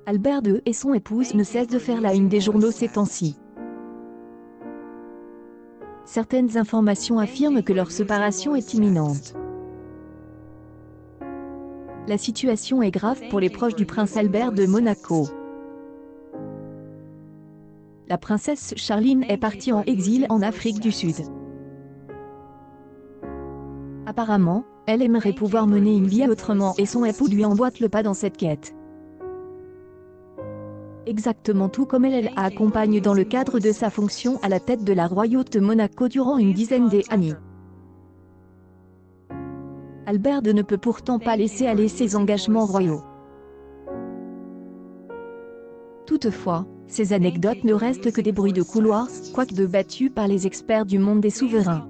Albert II et son épouse ne cessent de faire la une des journaux ces temps-ci. Certaines informations affirment que leur séparation est imminente. La situation est grave pour les proches du prince Albert de Monaco. La princesse Charline est partie en exil en Afrique du Sud. Apparemment, elle aimerait pouvoir mener une vie autrement et son époux lui emboîte le pas dans cette quête. Exactement tout comme elle accompagne dans le cadre de sa fonction à la tête de la royauté de Monaco durant une dizaine d'années. Albert II ne peut pourtant pas laisser aller ses engagements royaux. Toutefois, ces anecdotes ne restent que des bruits de couloir, quoique débattus par les experts du monde des souverains.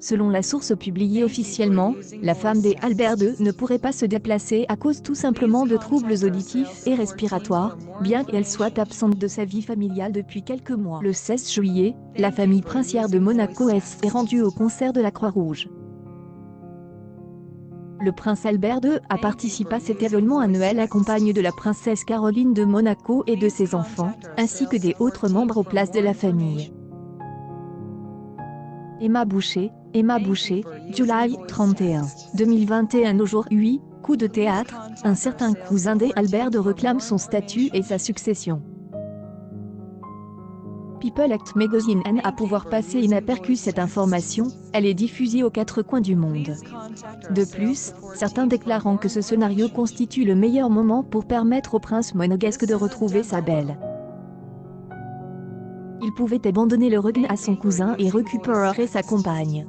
Selon la source publiée officiellement, la femme d'Albert II ne pourrait pas se déplacer à cause tout simplement de troubles auditifs et respiratoires, bien qu'elle soit absente de sa vie familiale depuis quelques mois. Le 16 juillet, la famille princière de Monaco est rendue au concert de la Croix-Rouge. Le prince Albert II a participé à cet événement annuel accompagné de la princesse Caroline de Monaco et de ses enfants, ainsi que des autres membres aux places de la famille. Emma Boucher, July 31, 2021 au jour 8, coup de théâtre, un certain cousin d'Albert II réclame son statut et sa succession. People Act Magazine N à pouvoir passer inaperçue cette information, elle est diffusée aux quatre coins du monde. De plus, certains déclarant que ce scénario constitue le meilleur moment pour permettre au prince monégasque de retrouver sa belle. Il pouvait abandonner le regain à son cousin et récupérer sa compagne.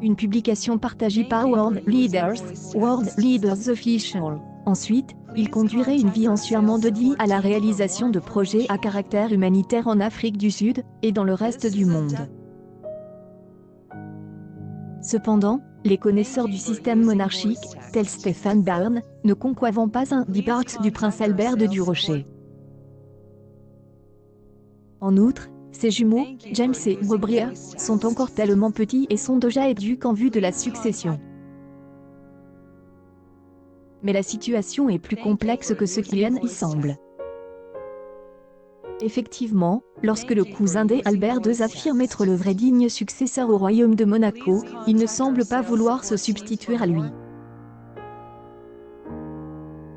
Une publication partagée par World Leaders Official. Ensuite, il conduirait une vie entièrement dédiée à la réalisation de projets à caractère humanitaire en Afrique du Sud, et dans le reste du monde. Cependant, les connaisseurs du système monarchique, tels Stéphane Bern, ne conçoivent pas un divorce du prince Albert de Durocher. En outre, ses jumeaux, James et Aubrey, sont encore tellement petits et sont déjà éduques en vue de la succession. Mais la situation est plus complexe que ce qu'il y semble. Effectivement, lorsque le cousin d'Albert II affirme être le vrai digne successeur au royaume de Monaco, il ne semble pas vouloir se substituer à lui.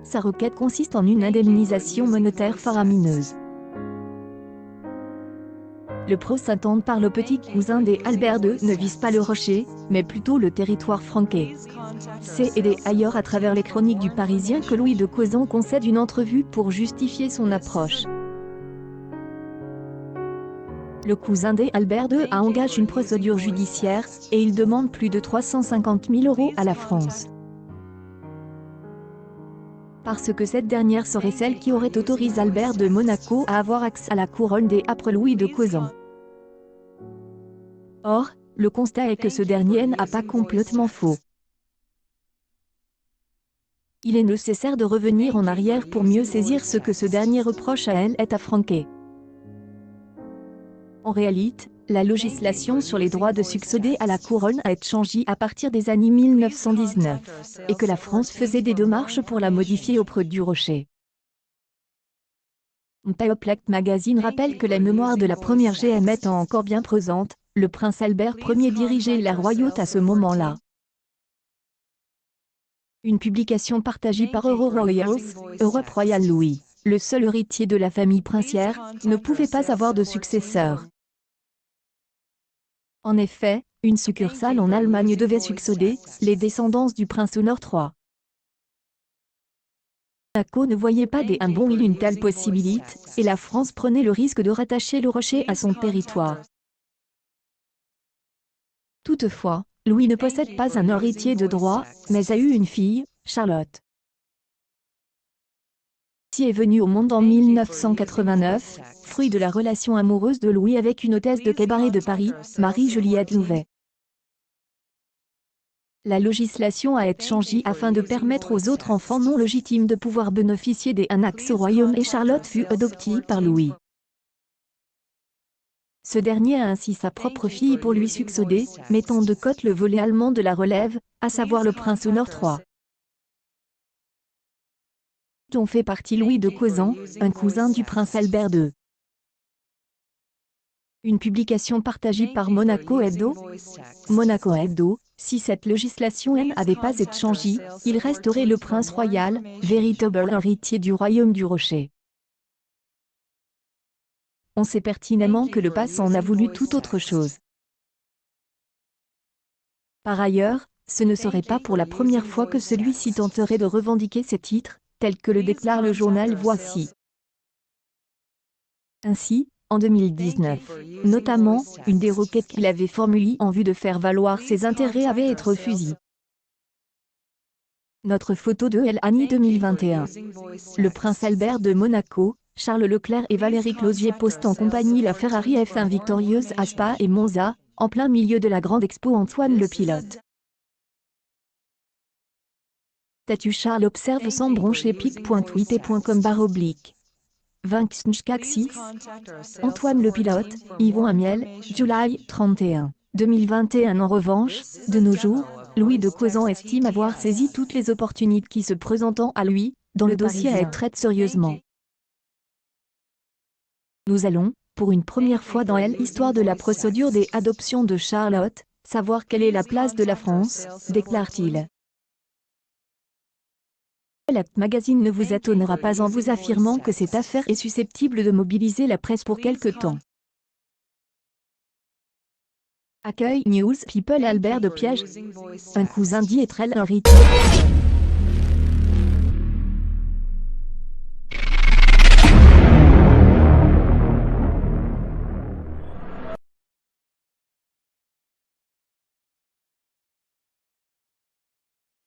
Sa requête consiste en une indemnisation monétaire faramineuse. Le procès intenté par le petit cousin d'Albert II ne vise pas le rocher, mais plutôt le territoire franquais. C'est aidé ailleurs à travers les chroniques du Parisien que Louis de Causan concède une entrevue pour justifier son approche. Le cousin d'Albert II a engagé une procédure judiciaire, et il demande plus de 350 000 € à la France. Parce que cette dernière serait celle qui aurait autorisé Albert de Monaco à avoir accès à la couronne après Louis de Causan. Or, le constat est que ce dernier n'a pas complètement faux. Il est nécessaire de revenir en arrière pour mieux saisir ce que ce dernier reproche à elle est affranqué. En réalité, la législation sur les droits de succéder à la couronne a été changée à partir des années 1919, et que la France faisait des démarches pour la modifier auprès du Rocher. People Act Magazine rappelle que la mémoire de la première GM étant encore bien présente, le prince Albert Ier dirigeait la royauté à ce moment-là. Une publication partagée par Europe Royal Louis, le seul héritier de la famille princière, ne pouvait pas avoir de successeur. En effet, une succursale en Allemagne devait succéder, les descendants du prince Honor III. Monaco ne voyait pas un bon il une telle possibilité, et la France prenait le risque de rattacher le rocher à son territoire. Toutefois, Louis ne possède pas un héritier de droit, mais a eu une fille, Charlotte. Celle-ci est venue au monde en 1989, fruit de la relation amoureuse de Louis avec une hôtesse de cabaret de Paris, Marie-Juliette Louvet. La législation a été changée afin de permettre aux autres enfants non légitimes de pouvoir bénéficier d'un accès au royaume et Charlotte fut adoptée par Louis. Ce dernier a ainsi sa propre fille pour lui succéder, mettant de côté le volet allemand de la relève, à savoir le prince Honor III. dont fait partie Louis de Causan, un cousin du prince Albert II. Une publication partagée par Monaco Hebdo. Monaco Hebdo, si cette législation n'avait pas été changée, il resterait le prince royal, véritable héritier du royaume du Rocher. On sait pertinemment que le pape en a voulu tout autre chose. Par ailleurs, ce ne serait pas pour la première fois que celui-ci tenterait de revendiquer ses titres, tel que le déclare le journal Voici. Ainsi, en 2019, notamment, une des requêtes qu'il avait formulées en vue de faire valoir ses intérêts avait été refusée. Notre photo de l'année 2021. Le prince Albert de Monaco, Charles Leclerc et Valérie Closier postent en compagnie la Ferrari F1 victorieuse à Spa et Monza, en plein milieu de la grande expo Antoine le pilote. Statut Charles observe sans broncher pic.tweet.com /. 26 Antoine le pilote, Yvon Amiel, July 31, 2021. En revanche, de nos jours, Louis de Causan estime avoir saisi toutes les opportunités qui se présentant à lui, dans le dossier et traite sérieusement. Nous allons, pour une première fois dans l'histoire de la procédure des adoptions de Charlotte, savoir quelle est la place de la France, déclare-t-il. L'Act Magazine ne vous étonnera pas en vous affirmant que cette affaire est susceptible de mobiliser la presse pour quelque temps. Accueil News People Albert de Piège. Un cousin dit être un héritier.